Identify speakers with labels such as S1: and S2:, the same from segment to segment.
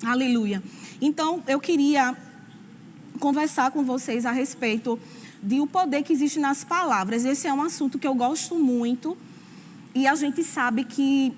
S1: Aleluia. Então, eu queria conversar com vocês a respeito do poder que existe nas palavras. Esse é um assunto que eu gosto muito. E a gente sabe que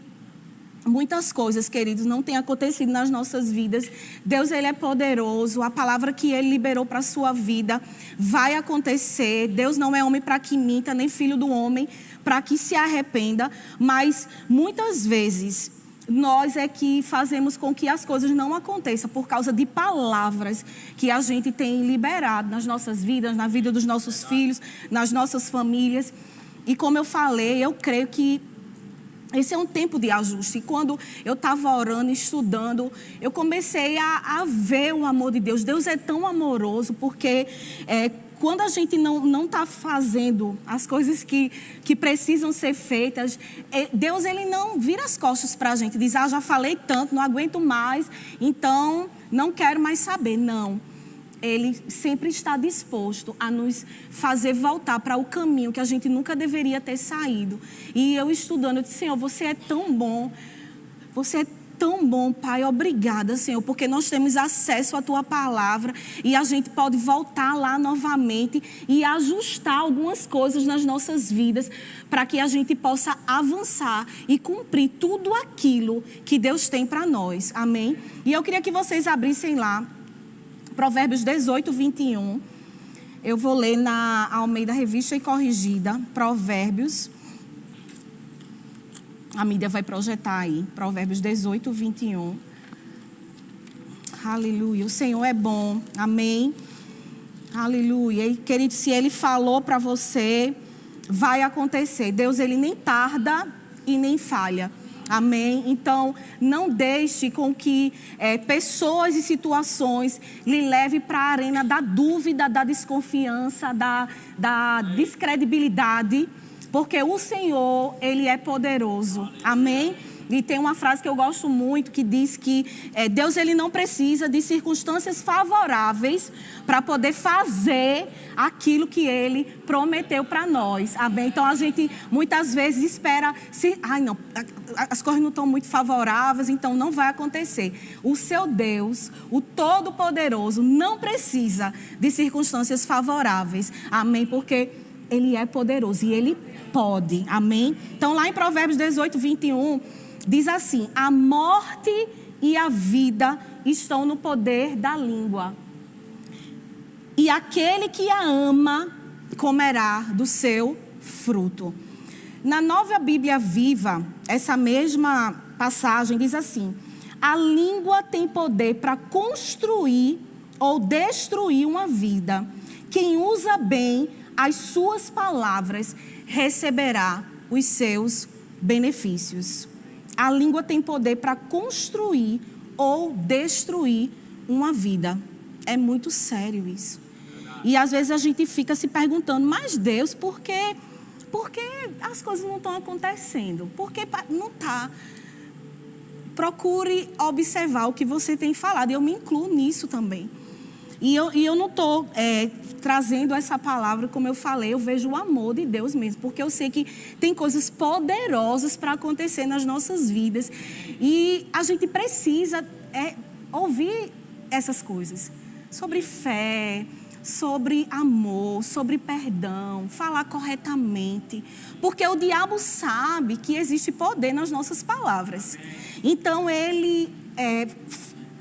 S1: muitas coisas, queridos, não têm acontecido nas nossas vidas. Deus, Ele é poderoso. A palavra que Ele liberou para a sua vida vai acontecer. Deus não é homem para que minta, nem filho do homem para que se arrependa. Mas muitas vezes nós é que fazemos com que as coisas não aconteçam por causa de palavras que a gente tem liberado nas nossas vidas, na vida dos nossos filhos, nas nossas famílias. E como eu falei, eu creio que esse é um tempo de ajuste. E quando eu estava orando, estudando, eu comecei a ver o amor de Deus. Deus é tão amoroso porque quando a gente não está fazendo as coisas que precisam ser feitas, Deus, Ele não vira as costas para a gente. Diz, já falei tanto, não aguento mais, então não quero mais saber. Não. Ele sempre está disposto a nos fazer voltar para o caminho que a gente nunca deveria ter saído. E eu estudando, eu disse, Senhor, você é tão bom. Você é tão bom, Pai. Obrigada, Senhor, porque nós temos acesso à Tua palavra e a gente pode voltar lá novamente e ajustar algumas coisas nas nossas vidas para que a gente possa avançar e cumprir tudo aquilo que Deus tem para nós. Amém? E eu queria que vocês abrissem lá Provérbios 18, 21. Eu vou ler na Almeida Revista e Corrigida. Provérbios. A mídia vai projetar aí. Provérbios 18, 21. Aleluia. O Senhor é bom. Amém. Aleluia. E, querido, se Ele falou para você, vai acontecer. Deus, Ele nem tarda e nem falha. Amém? Então, não deixe com que pessoas e situações lhe levem para a arena da dúvida, da desconfiança, da descredibilidade, porque o Senhor, Ele é poderoso. Amém? E tem uma frase que eu gosto muito que diz que Deus, Ele não precisa de circunstâncias favoráveis para poder fazer aquilo que Ele prometeu para nós. Amém? Então a gente muitas vezes espera, não, as coisas não estão muito favoráveis, então não vai acontecer. O seu Deus, o Todo-Poderoso, não precisa de circunstâncias favoráveis. Amém? Porque Ele é poderoso e Ele pode. Amém? Então lá em Provérbios 18, 21... diz assim, a morte e a vida estão no poder da língua. E aquele que a ama comerá do seu fruto. Na Nova Bíblia Viva, essa mesma passagem diz assim, a língua tem poder para construir ou destruir uma vida. Quem usa bem as suas palavras receberá os seus benefícios. A língua tem poder para construir ou destruir uma vida. É muito sério isso. E às vezes a gente fica se perguntando, mas Deus, por que as coisas não estão acontecendo? Por que não está? Procure observar o que você tem falado. E eu me incluo nisso também. E eu não estou trazendo essa palavra, como eu falei, eu vejo o amor de Deus mesmo. Porque eu sei que tem coisas poderosas para acontecer nas nossas vidas. E a gente precisa ouvir essas coisas. Sobre fé, sobre amor, sobre perdão, falar corretamente. Porque o diabo sabe que existe poder nas nossas palavras. Então ele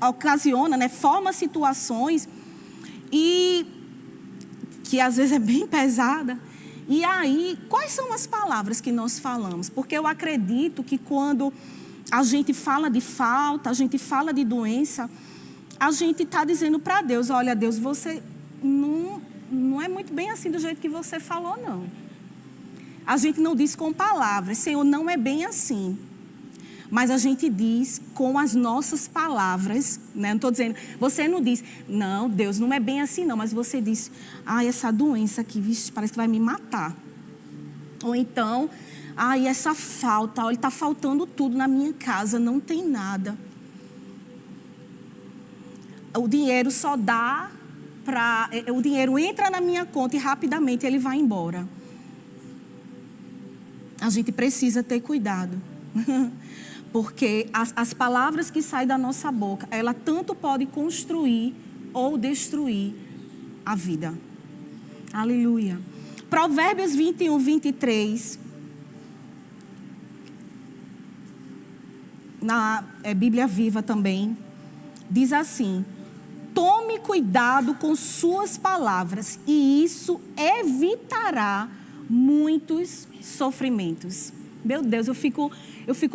S1: ocasiona, forma situações e que às vezes é bem pesada. E aí, quais são as palavras que nós falamos? Porque eu acredito que quando a gente fala de falta, a gente fala de doença, a gente está dizendo para Deus, olha Deus, você não é muito bem assim do jeito que você falou, não. A gente não diz com palavras, Senhor, não é bem assim. Mas a gente diz com as nossas palavras, né? Não estou dizendo, você não diz, não, Deus, não é bem assim não, mas você diz, essa doença aqui, vixe, parece que vai me matar. Ou então, essa falta, olha, está faltando tudo na minha casa, não tem nada. O dinheiro só dá para, o dinheiro entra na minha conta e rapidamente ele vai embora. A gente precisa ter cuidado. Porque as palavras que saem da nossa boca, ela tanto pode construir ou destruir a vida. Aleluia. Provérbios 21, 23. Na Bíblia Viva também. Diz assim: tome cuidado com suas palavras e isso evitará muitos sofrimentos. Meu Deus, eu fico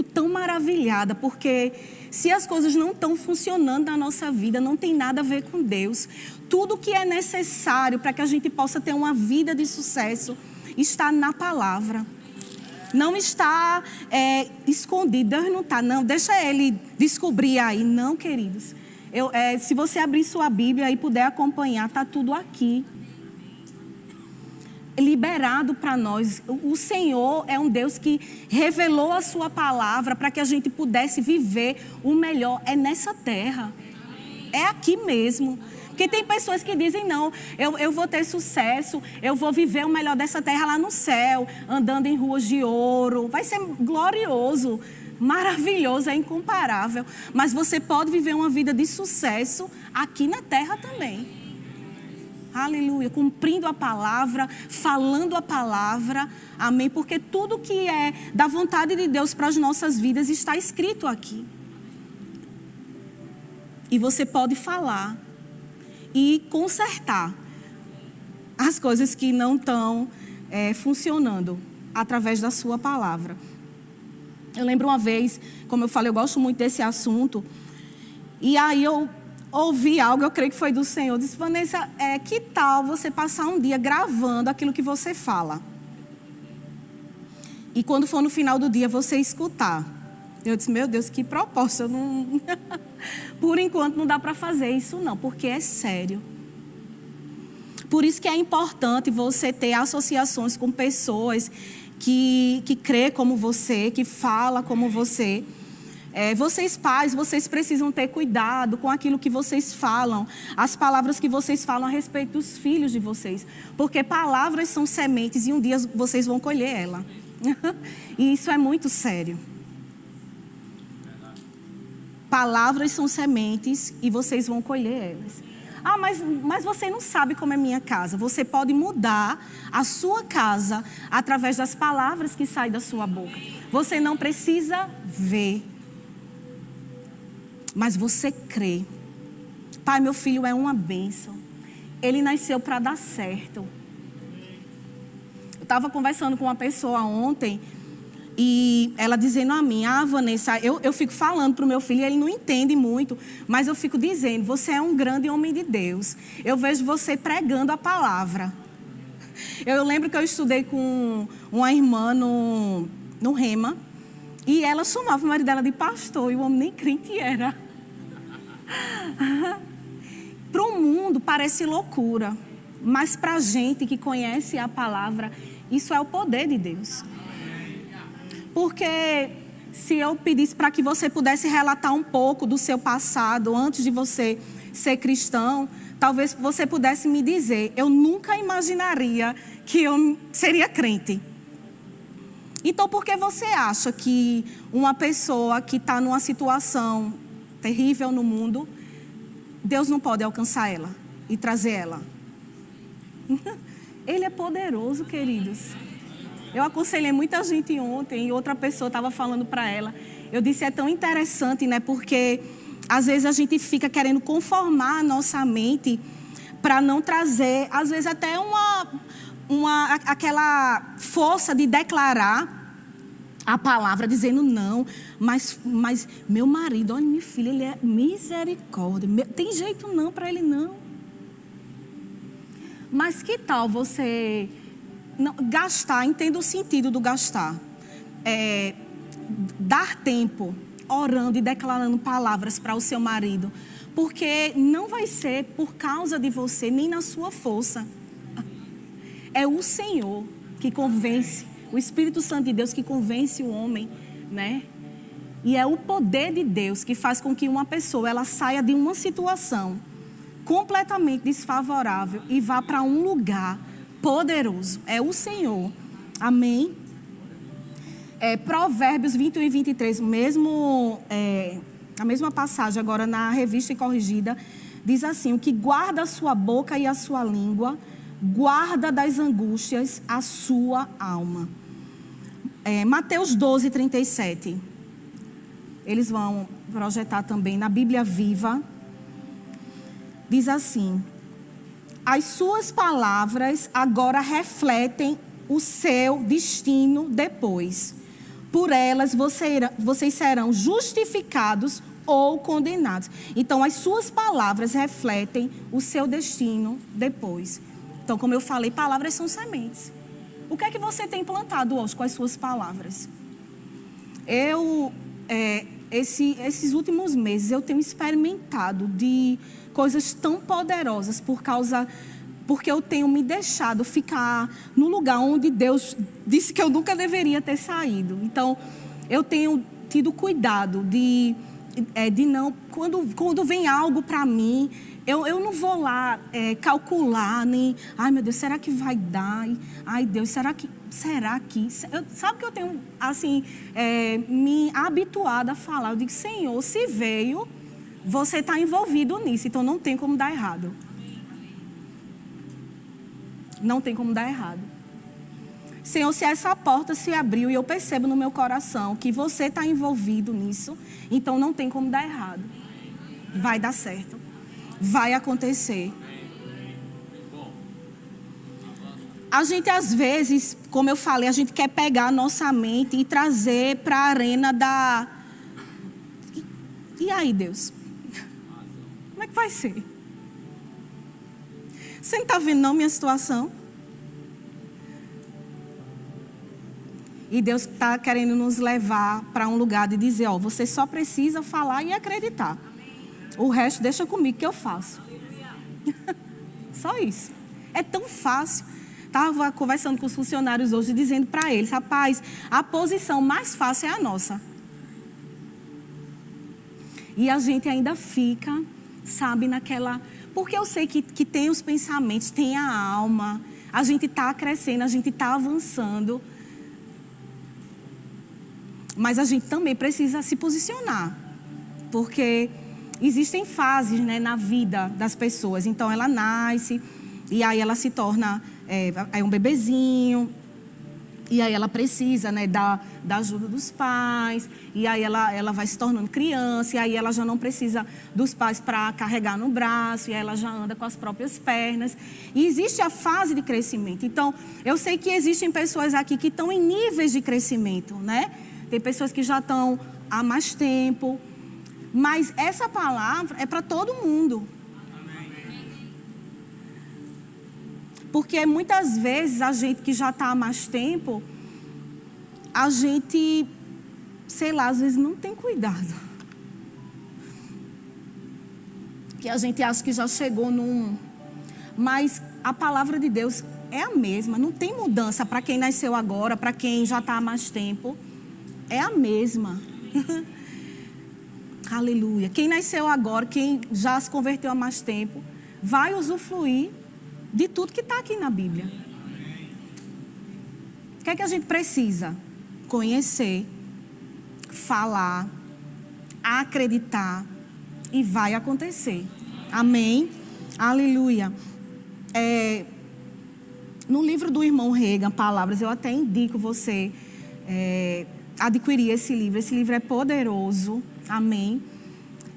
S1: tão maravilhada, porque se as coisas não estão funcionando na nossa vida, não tem nada a ver com Deus. Tudo que é necessário para que a gente possa ter uma vida de sucesso está na palavra. Não está escondido. Deus não está, não. Deixa Ele descobrir aí. Não, queridos. Se você abrir sua Bíblia e puder acompanhar, está tudo aqui. Liberado para nós. O Senhor é um Deus que revelou a sua palavra para que a gente pudesse viver o melhor. É nessa terra. É aqui mesmo. Porque tem pessoas que dizem, não, eu vou ter sucesso, eu vou viver o melhor dessa terra lá no céu, andando em ruas de ouro. Vai ser glorioso, maravilhoso, é incomparável. Mas você pode viver uma vida de sucesso aqui na terra também. Aleluia, cumprindo a palavra, falando a palavra, amém? Porque tudo que é da vontade de Deus para as nossas vidas está escrito aqui. E você pode falar e consertar as coisas que não estão funcionando através da sua palavra. Eu lembro uma vez, como eu falei, eu gosto muito desse assunto, e aí eu ouvi algo, eu creio que foi do Senhor, disse: Vanessa, que tal você passar um dia gravando aquilo que você fala? E quando for no final do dia, você escutar. Eu disse: meu Deus, que proposta, não... Por enquanto não dá para fazer isso não, porque é sério. Por isso que é importante você ter associações com pessoas que crê como você, que fala como você. Vocês pais, vocês precisam ter cuidado com aquilo que vocês falam, as palavras que vocês falam a respeito dos filhos de vocês. Porque palavras são sementes e um dia vocês vão colher ela. E isso é muito sério. Palavras são sementes e vocês vão colher elas. Ah, mas você não sabe como é minha casa. Você pode mudar a sua casa através das palavras que saem da sua boca. Você não precisa ver, mas você crê. Pai, meu filho é uma bênção. Ele nasceu para dar certo. Eu estava conversando com uma pessoa ontem e ela dizendo a mim: Vanessa, eu fico falando para o meu filho, ele não entende muito, mas eu fico dizendo: você é um grande homem de Deus. Eu vejo você pregando a palavra. Eu lembro que eu estudei com uma irmã no Rema, e ela chamava o marido dela de pastor, e o homem nem crente era. Para o mundo parece loucura, mas para a gente que conhece a palavra, isso é o poder de Deus. Porque se eu pedisse para que você pudesse relatar um pouco do seu passado antes de você ser cristão, talvez você pudesse me dizer: eu nunca imaginaria que eu seria crente. Então, por que você acha que uma pessoa que está numa situação terrível no mundo, Deus não pode alcançar ela e trazer ela? Ele é poderoso, queridos. Eu aconselhei muita gente ontem e outra pessoa estava falando para ela. Eu disse: é tão interessante, né? Porque às vezes a gente fica querendo conformar a nossa mente para não trazer, às vezes até aquela força de declarar a palavra, dizendo: não, mas meu marido, olha, minha filha, ele é misericórdia. Tem jeito não para ele não. Mas que tal você... Não, gastar, entenda o sentido do gastar. Dar tempo orando e declarando palavras para o seu marido. Porque não vai ser por causa de você, nem na sua força. É o Senhor que convence, o Espírito Santo de Deus que convence o homem, né? E é o poder de Deus que faz com que uma pessoa ela saia de uma situação completamente desfavorável e vá para um lugar poderoso. É o Senhor. Amém? Provérbios 21 e 23, a mesma passagem, agora na Revista e Corrigida, diz assim: o que guarda a sua boca e a sua língua, guarda das angústias a sua alma. Mateus 12, 37. Eles vão projetar também na Bíblia Viva. Diz assim: as suas palavras agora refletem o seu destino depois. Por elas vocês serão justificados ou condenados. Então, as suas palavras refletem o seu destino depois. Então, como eu falei, palavras são sementes. O que é que você tem plantado hoje com as suas palavras? Esses últimos meses, eu tenho experimentado de coisas tão poderosas porque eu tenho me deixado ficar no lugar onde Deus disse que eu nunca deveria ter saído. Então, eu tenho tido cuidado de não... Quando vem algo para mim, eu não vou lá calcular, nem... Ai, meu Deus, será que vai dar? Ai, Deus, será que... Sabe que eu tenho, assim, me habituado a falar. Eu digo: Senhor, se veio, você está envolvido nisso. Então, não tem como dar errado. Não tem como dar errado. Senhor, se essa porta se abriu e eu percebo no meu coração que você está envolvido nisso, então não tem como dar errado. Vai dar certo. Vai acontecer. A gente, às vezes, como eu falei, a gente quer pegar a nossa mente e trazer para a arena da... E aí, Deus? Como é que vai ser? Você não está vendo não minha situação? E Deus está querendo nos levar para um lugar de dizer: ó, você só precisa falar e acreditar. O resto deixa comigo que eu faço. Só isso. É tão fácil. Estava conversando com os funcionários hoje, dizendo para eles: rapaz, a posição mais fácil é a nossa. E a gente ainda fica, sabe, naquela... Porque eu sei que tem os pensamentos, tem a alma, a gente está crescendo, a gente está avançando. Mas a gente também precisa se posicionar. Porque existem fases, né, na vida das pessoas. Então, ela nasce e aí ela se torna um bebezinho. E aí ela precisa, né, da ajuda dos pais. E aí ela vai se tornando criança. E aí ela já não precisa dos pais para carregar no braço. E aí ela já anda com as próprias pernas. E existe a fase de crescimento. Então, eu sei que existem pessoas aqui que estão em níveis de crescimento, né? Tem pessoas que já estão há mais tempo. Mas essa palavra é para todo mundo. Porque muitas vezes a gente que já está há mais tempo, a gente, sei lá, às vezes não tem cuidado. Que a gente acha que já chegou num... Mas a palavra de Deus é a mesma, não tem mudança para quem nasceu agora, para quem já está há mais tempo. É a mesma. Aleluia. Quem nasceu agora, quem já se converteu há mais tempo, vai usufruir de tudo que está aqui na Bíblia. O que é que a gente precisa? Conhecer, falar, acreditar e vai acontecer. Amém? Aleluia. No livro do irmão Reagan, Palavras, eu até indico você adquirir esse livro. Esse livro é poderoso. Amém?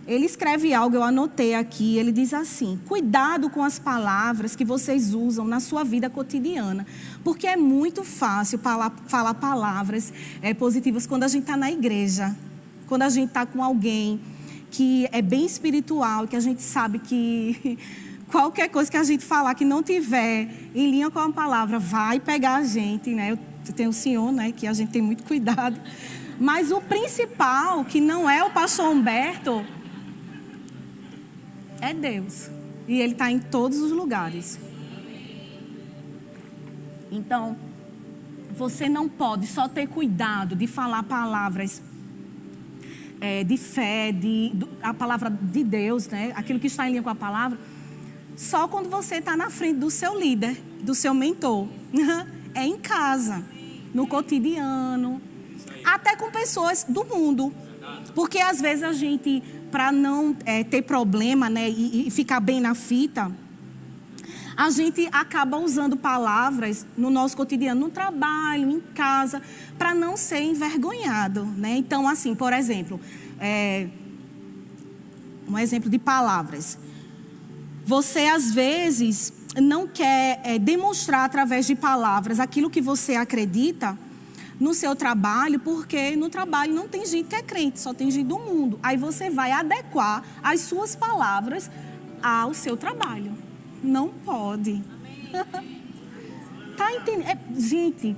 S1: Ele escreve algo, eu anotei aqui, ele diz assim: cuidado com as palavras que vocês usam na sua vida cotidiana, porque é muito fácil falar palavras positivas quando a gente está na igreja, quando a gente está com alguém que é bem espiritual, que a gente sabe que qualquer coisa que a gente falar que não tiver em linha com a palavra vai pegar a gente, né? Eu tenho o senhor, né, que a gente tem muito cuidado, mas o principal, que não é o pastor Humberto, é Deus. E Ele está em todos os lugares. Então, você não pode só ter cuidado de falar palavras de fé, a palavra de Deus, né? Aquilo que está em linha com a palavra, só quando você está na frente do seu líder, do seu mentor. É em casa, no cotidiano. até com pessoas do mundo. Porque às vezes a gente, para não ter problema, né, e ficar bem na fita, a gente acaba usando palavras no nosso cotidiano, no trabalho, em casa, para não ser envergonhado, né? Então, assim, por exemplo, um exemplo de palavras. Você, às vezes, não quer demonstrar através de palavras aquilo que você acredita no seu trabalho, porque no trabalho não tem gente que é crente, só tem gente do mundo. Aí você vai adequar as suas palavras ao seu trabalho. Não pode. Tá entendendo? Gente,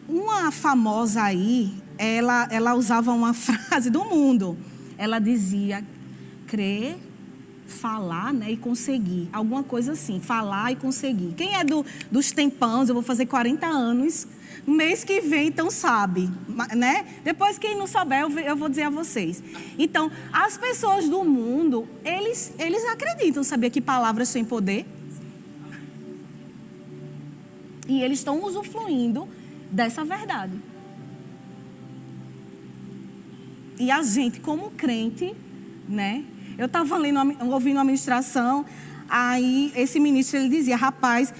S1: uma famosa aí, ela usava uma frase do mundo. Ela dizia, crer, falar, né, e conseguir. Alguma coisa assim, falar e conseguir. Quem é dos tempãos, eu vou fazer 40 anos, no mês que vem, então sabe, né? Depois, quem não souber, eu vou dizer a vocês. Então, as pessoas do mundo, eles acreditam, sabia, que palavras têm poder? E eles estão usufruindo dessa verdade. E a gente, como crente, né? Eu estava ouvindo uma ministração, aí esse ministro ele dizia, rapaz,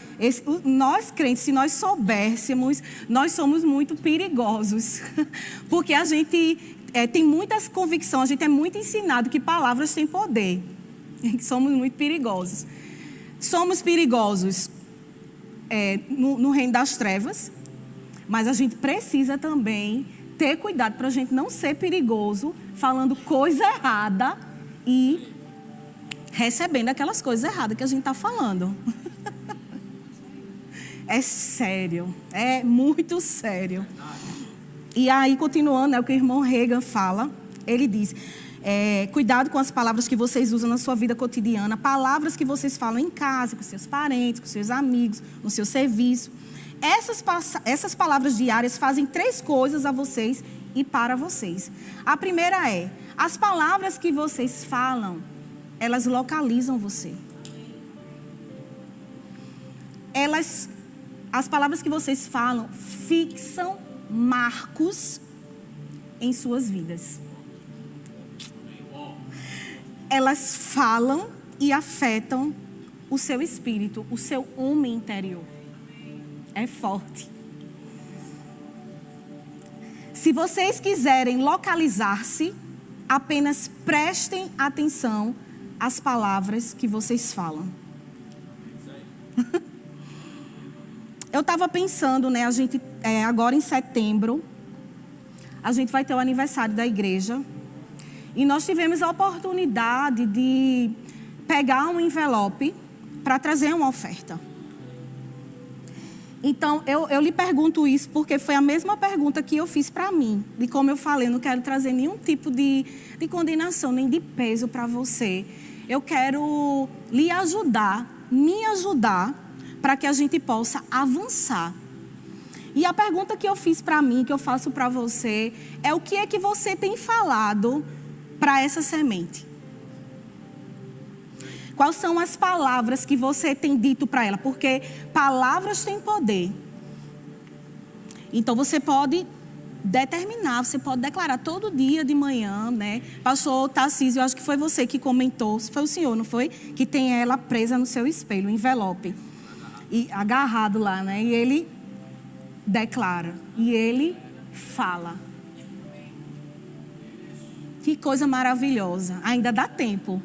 S1: nós crentes, se nós soubéssemos, nós somos muito perigosos. Porque a gente tem muitas convicções, a gente é muito ensinado que palavras têm poder. Somos muito perigosos. Somos perigosos no reino das trevas, mas a gente precisa também ter cuidado para a gente não ser perigoso, falando coisa errada e recebendo aquelas coisas erradas que a gente está falando. É sério, é muito sério. E aí, continuando, é o que o irmão Reagan fala, ele diz, cuidado com as palavras que vocês usam na sua vida cotidiana, palavras que vocês falam em casa, com seus parentes, com seus amigos, no seu serviço. Essas palavras diárias fazem 3 coisas a vocês e para vocês. A primeira as palavras que vocês falam, elas localizam você. As palavras que vocês falam fixam marcos em suas vidas. Elas falam e afetam o seu espírito, o seu homem interior. É forte. Se vocês quiserem localizar-se, apenas prestem atenção às palavras que vocês falam. Eu estava pensando, né, a gente, agora em setembro, a gente vai ter o aniversário da igreja. E nós tivemos a oportunidade de pegar um envelope para trazer uma oferta. Então, eu lhe pergunto isso porque foi a mesma pergunta que eu fiz para mim. E como eu falei, eu não quero trazer nenhum tipo de condenação, nem de peso para você. Eu quero lhe ajudar, me ajudar, para que a gente possa avançar. E a pergunta que eu fiz para mim, que eu faço para você, é o que é que você tem falado para essa semente? Quais são as palavras que você tem dito para ela? Porque palavras têm poder. Então você pode determinar, você pode declarar todo dia de manhã, né? Pastor Tarcísio, eu acho que foi você que comentou, foi o senhor, não foi? Que tem ela presa no seu espelho, um envelope. E agarrado lá, né? E ele declara. E ele fala. Que coisa maravilhosa. Ainda dá tempo.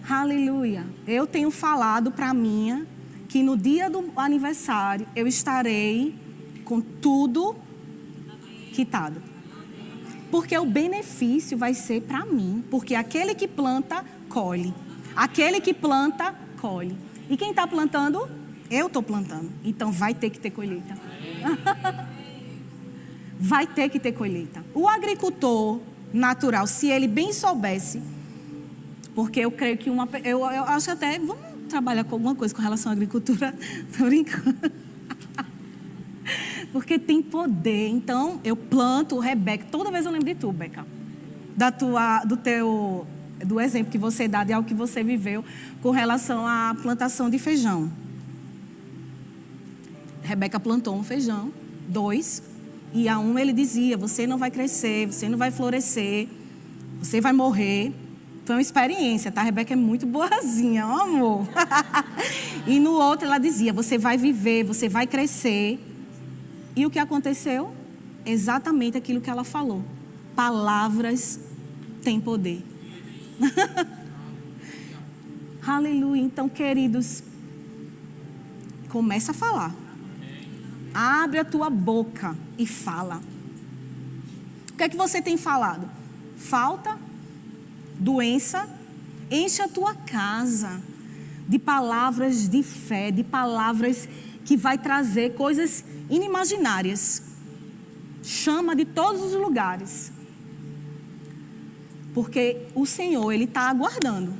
S1: Aleluia. Eu tenho falado para mim que no dia do aniversário eu estarei com tudo quitado. Porque o benefício vai ser para mim. Porque aquele que planta, colhe. Aquele que planta, colhe. E quem está plantando? Eu estou plantando. Então vai ter que ter colheita. Vai ter que ter colheita. O agricultor natural, se ele bem soubesse, porque eu creio que eu acho até, vamos trabalhar com alguma coisa com relação à agricultura, estou brincando. Porque tem poder. Então, eu planto, Rebeca, toda vez eu lembro de tu, Beca. Do exemplo que você dá, de algo que você viveu com relação à plantação de feijão. Rebeca plantou um feijão 2. E a 1 ele dizia: você não vai crescer, você não vai florescer, você vai morrer. Foi uma experiência, tá? A Rebeca é muito boazinha, ó, amor. E no outro ela dizia: você vai viver, você vai crescer. E o que aconteceu? Exatamente aquilo que ela falou. Palavras têm poder. Aleluia. Então, queridos, começa a falar. Abre a tua boca e fala. O que é que você tem falado? Falta, doença. Enche a tua casa de palavras de fé, de palavras que vai trazer coisas inimaginárias. Chama de todos os lugares. Porque o Senhor, Ele está aguardando.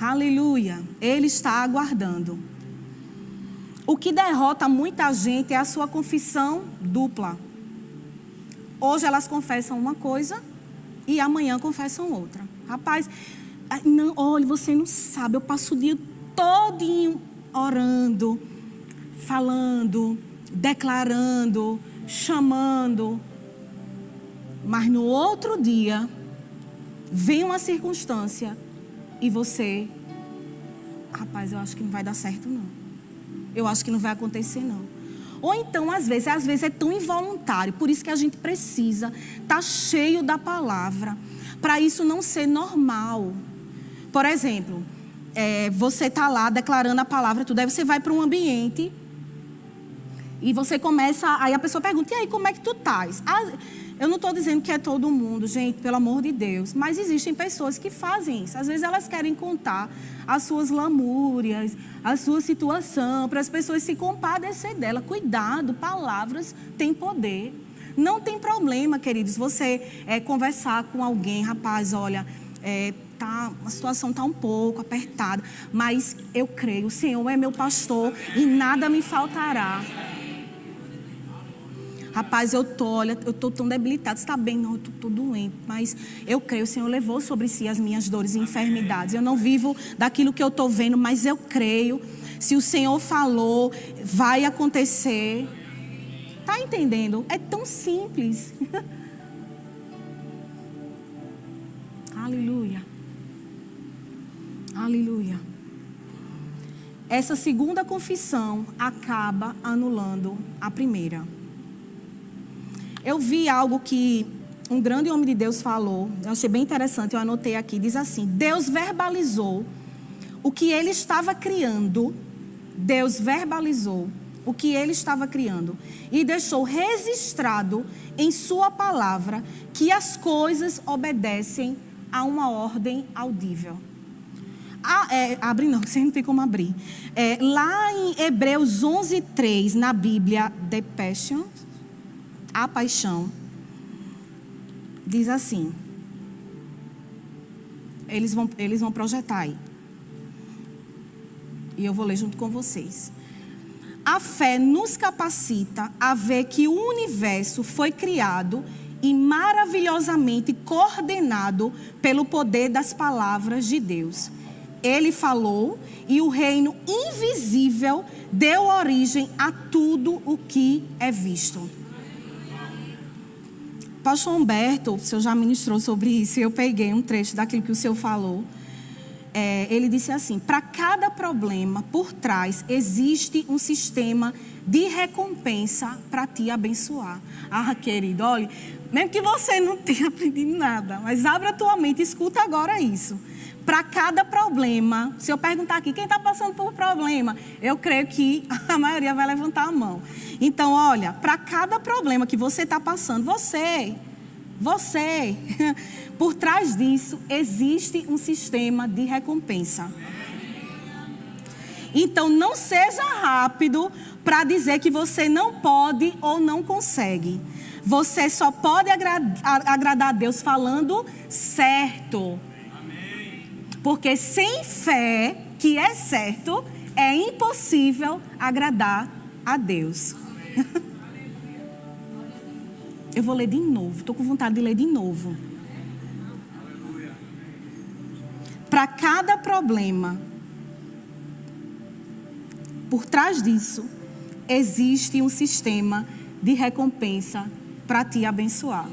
S1: Aleluia. Ele está aguardando. O que derrota muita gente é a sua confissão dupla. Hoje elas confessam uma coisa e amanhã confessam outra. Rapaz, não, olha, você não sabe, eu passo o dia todinho orando, falando, declarando, chamando. Mas no outro dia, vem uma circunstância e você... Rapaz, eu acho que não vai dar certo, não. Eu acho que não vai acontecer, não. Ou então, às vezes é tão involuntário. Por isso que a gente precisa estar cheio da palavra. Para isso não ser normal. Por exemplo, você está lá declarando a palavra, tudo. Aí você vai para um ambiente e você começa... Aí a pessoa pergunta: e aí, como é que tu estás? Eu não estou dizendo que é todo mundo, gente, pelo amor de Deus. Mas existem pessoas que fazem isso. Às vezes elas querem contar as suas lamúrias, a sua situação, para as pessoas se compadecer dela. Cuidado, palavras têm poder. Não tem problema, queridos, você conversar com alguém. Rapaz, olha, a situação está um pouco apertada, mas eu creio, o Senhor é meu pastor e nada me faltará. Rapaz, eu tô tão debilitada. Você está bem? Não, eu tô doente. Mas eu creio, o Senhor levou sobre si as minhas dores e enfermidades. Eu não vivo daquilo que eu estou vendo, mas eu creio. Se o Senhor falou, vai acontecer. Está entendendo? É tão simples. Aleluia. Aleluia. Essa segunda confissão acaba anulando a primeira. Eu vi algo que um grande homem de Deus falou, eu achei bem interessante, eu anotei aqui, diz assim: Deus verbalizou o que Ele estava criando, Deus verbalizou o que Ele estava criando e deixou registrado em sua palavra que as coisas obedecem a uma ordem audível. Abre não, você não tem como abrir. Lá em Hebreus 11:3, na Bíblia, The Passion, a paixão, diz assim, eles vão projetar aí, e eu vou ler junto com vocês. A fé nos capacita a ver que o universo foi criado e maravilhosamente coordenado pelo poder das palavras de Deus. Ele falou e o reino invisível deu origem a tudo o que é visto. Pastor Humberto, o senhor já ministrou sobre isso, e eu peguei um trecho daquilo que o senhor falou. Ele disse assim: para cada problema por trás existe um sistema de recompensa para te abençoar. Ah, querido, olha, mesmo que você não tenha aprendido nada, mas abre a tua mente e escuta agora isso. Para cada problema, se eu perguntar aqui, quem está passando por problema? Eu creio que a maioria vai levantar a mão. Então, olha, para cada problema que você está passando, você, por trás disso, existe um sistema de recompensa. Então, não seja rápido para dizer que você não pode ou não consegue. Você só pode agradar a Deus falando certo. Porque sem fé, que é certo, é impossível agradar a Deus. Eu vou ler de novo, estou com vontade de ler de novo. Para cada problema, por trás disso, existe um sistema de recompensa para te abençoar.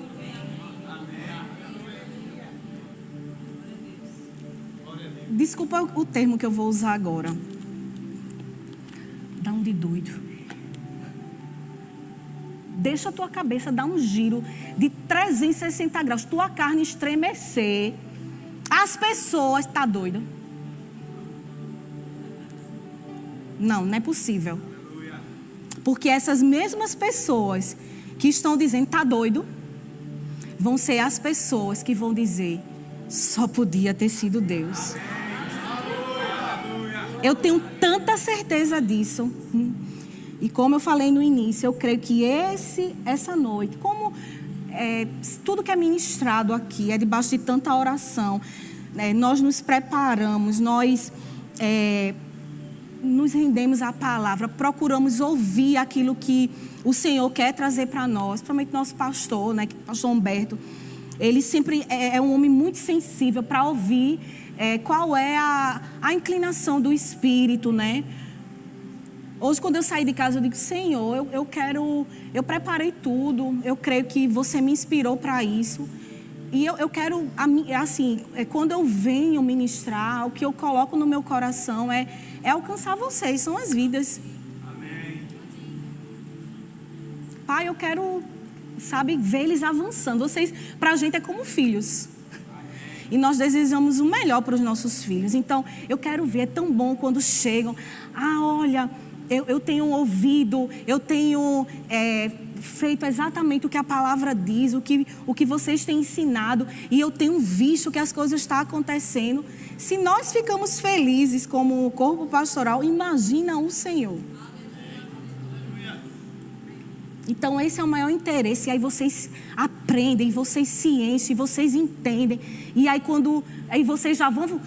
S1: Desculpa o termo que eu vou usar agora. Dá um de doido. Deixa a tua cabeça dar um giro de 360 graus. Tua carne estremecer. As pessoas... Tá doido? Não, não é possível. Porque essas mesmas pessoas que estão dizendo tá doido, vão ser as pessoas que vão dizer só podia ter sido Deus. Eu tenho tanta certeza disso. E como eu falei no início, eu creio que essa noite, como tudo que é ministrado aqui é debaixo de tanta oração, nós nos preparamos, nós nos rendemos à palavra, procuramos ouvir aquilo que o Senhor quer trazer para nós, principalmente nosso pastor, pastor Humberto. Ele sempre é um homem muito sensível para ouvir qual é a inclinação do Espírito, né? Hoje, quando eu saí de casa, eu digo, Senhor, eu preparei tudo, eu creio que você me inspirou para isso. E eu quero, assim, quando eu venho ministrar, o que eu coloco no meu coração é alcançar vocês, são as vidas. Amém. Pai, eu quero, ver eles avançando. Vocês, para a gente, é como filhos. E nós desejamos o melhor para os nossos filhos. Então, eu quero ver, é tão bom quando chegam. Olha, eu tenho ouvido, eu tenho feito exatamente o que a palavra diz, o que vocês têm ensinado. E eu tenho visto que as coisas estão acontecendo. Se nós ficamos felizes como corpo pastoral, imagina o Senhor. Então, esse é o maior interesse. E aí vocês aprendem, vocês se enchem, vocês entendem. E aí, aí vocês já vão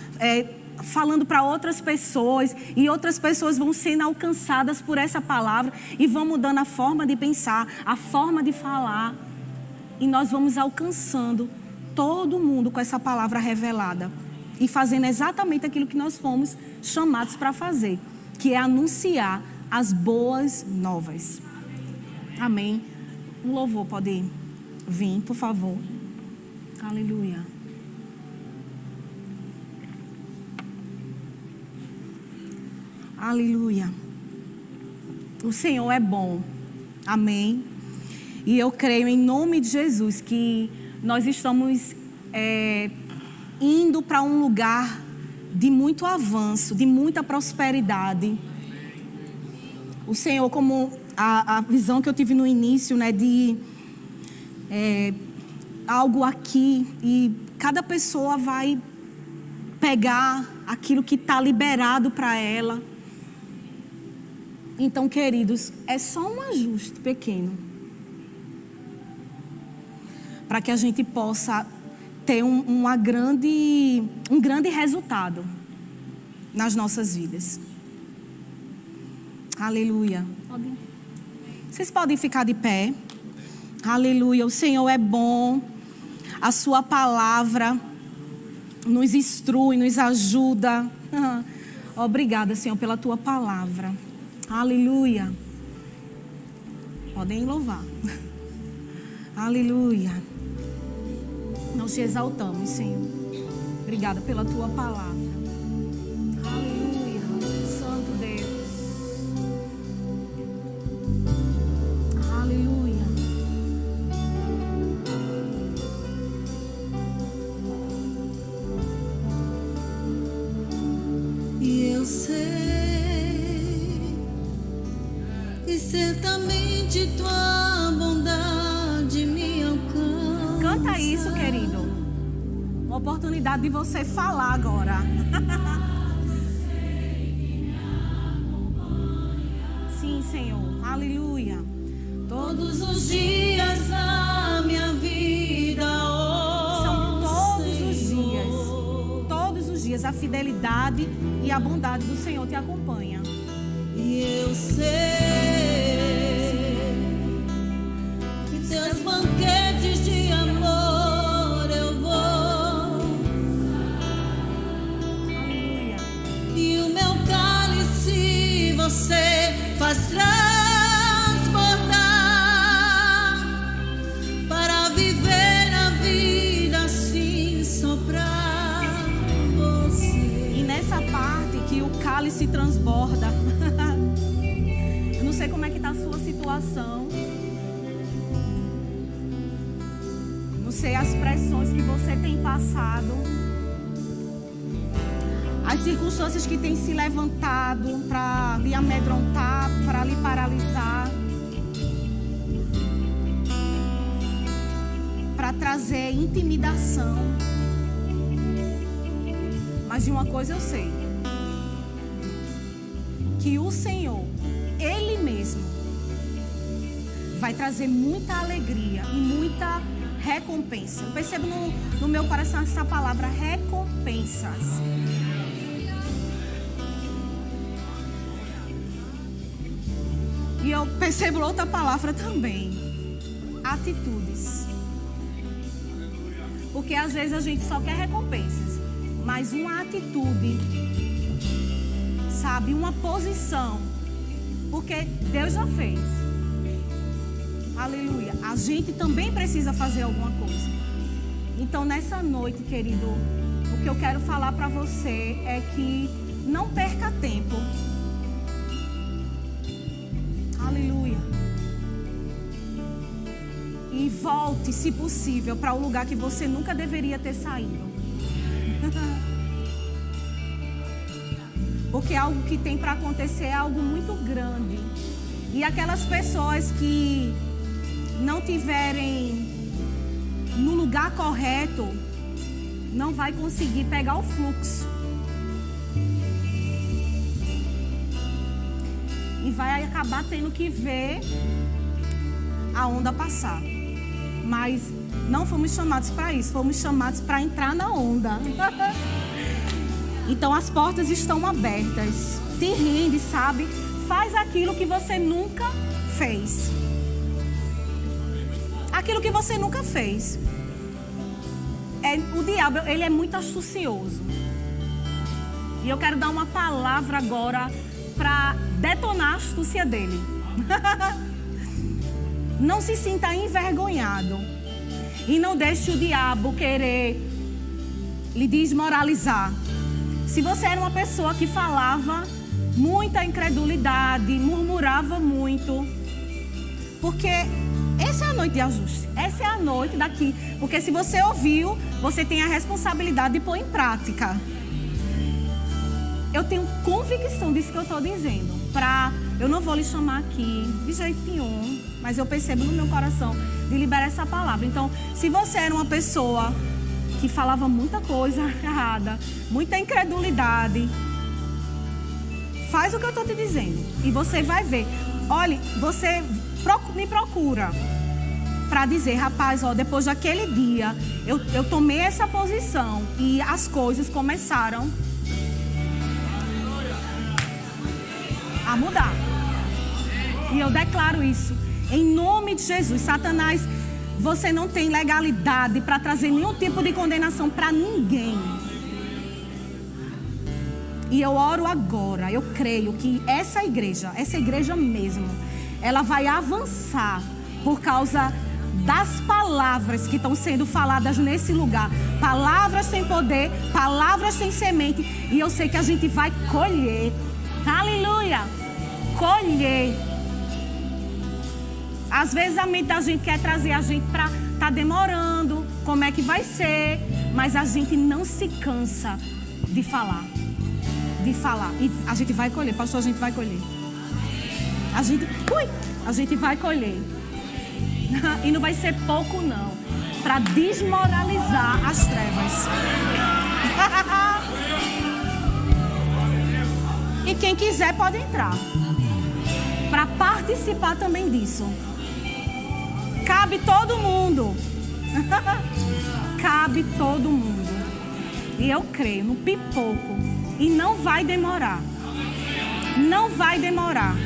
S1: falando para outras pessoas. E outras pessoas vão sendo alcançadas por essa palavra. E vão mudando a forma de pensar, a forma de falar. E nós vamos alcançando todo mundo com essa palavra revelada. E fazendo exatamente aquilo que nós fomos chamados para fazer. Que é anunciar as boas novas. Amém. O louvor pode vir, por favor. Aleluia. Aleluia. O Senhor é bom. Amém. E eu creio em nome de Jesus que nós estamos indo para um lugar de muito avanço, de muita prosperidade. O Senhor, como a visão que eu tive no início, né, de algo aqui, e cada pessoa vai pegar aquilo que está liberado para ela. Então, queridos, é só um ajuste pequeno para que a gente possa ter um grande resultado nas nossas vidas. Aleluia. Vocês podem ficar de pé. Aleluia. O Senhor é bom. A sua palavra nos instrui, nos ajuda. Obrigada, Senhor, pela tua palavra. Aleluia. Podem louvar. Aleluia. Nós te exaltamos, Senhor. Obrigada pela tua palavra. Aleluia. Santo Deus. Aleluia.
S2: E eu sei que certamente tua bondade me alcança.
S1: Canta isso, querido. Uma oportunidade de você falar agora. Sim, Senhor. Aleluia.
S2: Todos os dias da minha vida,
S1: São todos
S2: Senhor.
S1: os dias. Todos os dias a fidelidade e a bondade do Senhor te acompanha.
S2: E eu sei que teus banquetes de amor eu vou,
S1: Aleluia.
S2: e o meu cálice você faz transbordar.
S1: se transborda. Eu não sei como é que está a sua situação. Não sei as pressões que você tem passado. As circunstâncias que têm se levantado para lhe amedrontar, para lhe paralisar. Para trazer intimidação. Mas de uma coisa eu sei. Que o Senhor, Ele mesmo, vai trazer muita alegria e muita recompensa. Eu percebo no meu coração essa palavra, recompensas. E eu percebo outra palavra também, atitudes. Porque às vezes a gente só quer recompensas, mas uma atitude, sabe, uma posição, porque Deus já fez. Aleluia. A gente também precisa fazer alguma coisa. Então nessa noite, querido, o que eu quero falar para você é que não perca tempo. Aleluia. E volte, se possível, para o lugar que você nunca deveria ter saído. Porque algo que tem para acontecer é algo muito grande. E aquelas pessoas que não tiverem no lugar correto, não vai conseguir pegar o fluxo. E vai acabar tendo que ver a onda passar. Mas não fomos chamados para isso, fomos chamados para entrar na onda. Então as portas estão abertas. Te rende, sabe? Faz aquilo que você nunca fez. Aquilo que você nunca fez. O diabo, ele é muito astucioso. E eu quero dar uma palavra agora para detonar a astúcia dele. Não se sinta envergonhado. E não deixe o diabo querer lhe desmoralizar. Se você era uma pessoa que falava muita incredulidade, murmurava muito, porque essa é a noite de ajuste. Essa é a noite daqui. Porque se você ouviu, você tem a responsabilidade de pôr em prática. Eu tenho convicção disso que eu estou dizendo. Eu não vou lhe chamar aqui de jeito nenhum, mas eu percebo no meu coração de liberar essa palavra. Então, se você era uma pessoa que falava muita coisa errada, muita incredulidade, faz o que eu estou te dizendo e você vai ver. Olha, você me procura para dizer, rapaz, ó, depois daquele dia eu tomei essa posição e as coisas começaram a mudar. E eu declaro isso em nome de Jesus. Satanás, você não tem legalidade para trazer nenhum tipo de condenação para ninguém. E eu oro agora, eu creio que essa igreja mesmo, ela vai avançar por causa das palavras que estão sendo faladas nesse lugar. Palavras sem poder, palavras sem semente. E eu sei que a gente vai colher. Aleluia! Colher. Às vezes a mente da gente quer trazer a gente para tá demorando, como é que vai ser, mas a gente não se cansa de falar. E a gente vai colher, pastor, a gente vai colher. A gente vai colher. E não vai ser pouco não, para desmoralizar as trevas. E quem quiser pode entrar para participar também disso. Cabe todo mundo. Cabe todo mundo. E eu creio no pipoco. E não vai demorar. Não vai demorar.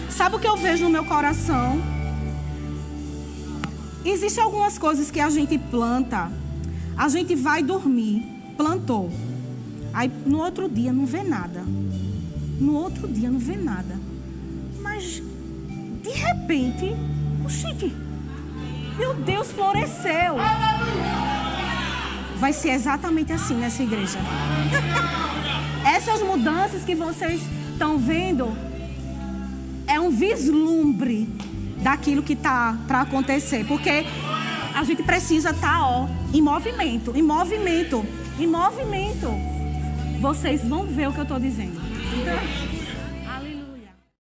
S1: Sabe o que eu vejo no meu coração? Existem algumas coisas que a gente planta. A gente vai dormir. Plantou. Aí no outro dia não vê nada. Mas de repente, oxente, meu Deus, floresceu. Vai ser exatamente assim nessa igreja. mudanças que vocês estão vendo é um vislumbre daquilo que está para acontecer. Porque a gente precisa estar, em movimento, em movimento, em movimento. Vocês vão ver o que eu estou dizendo.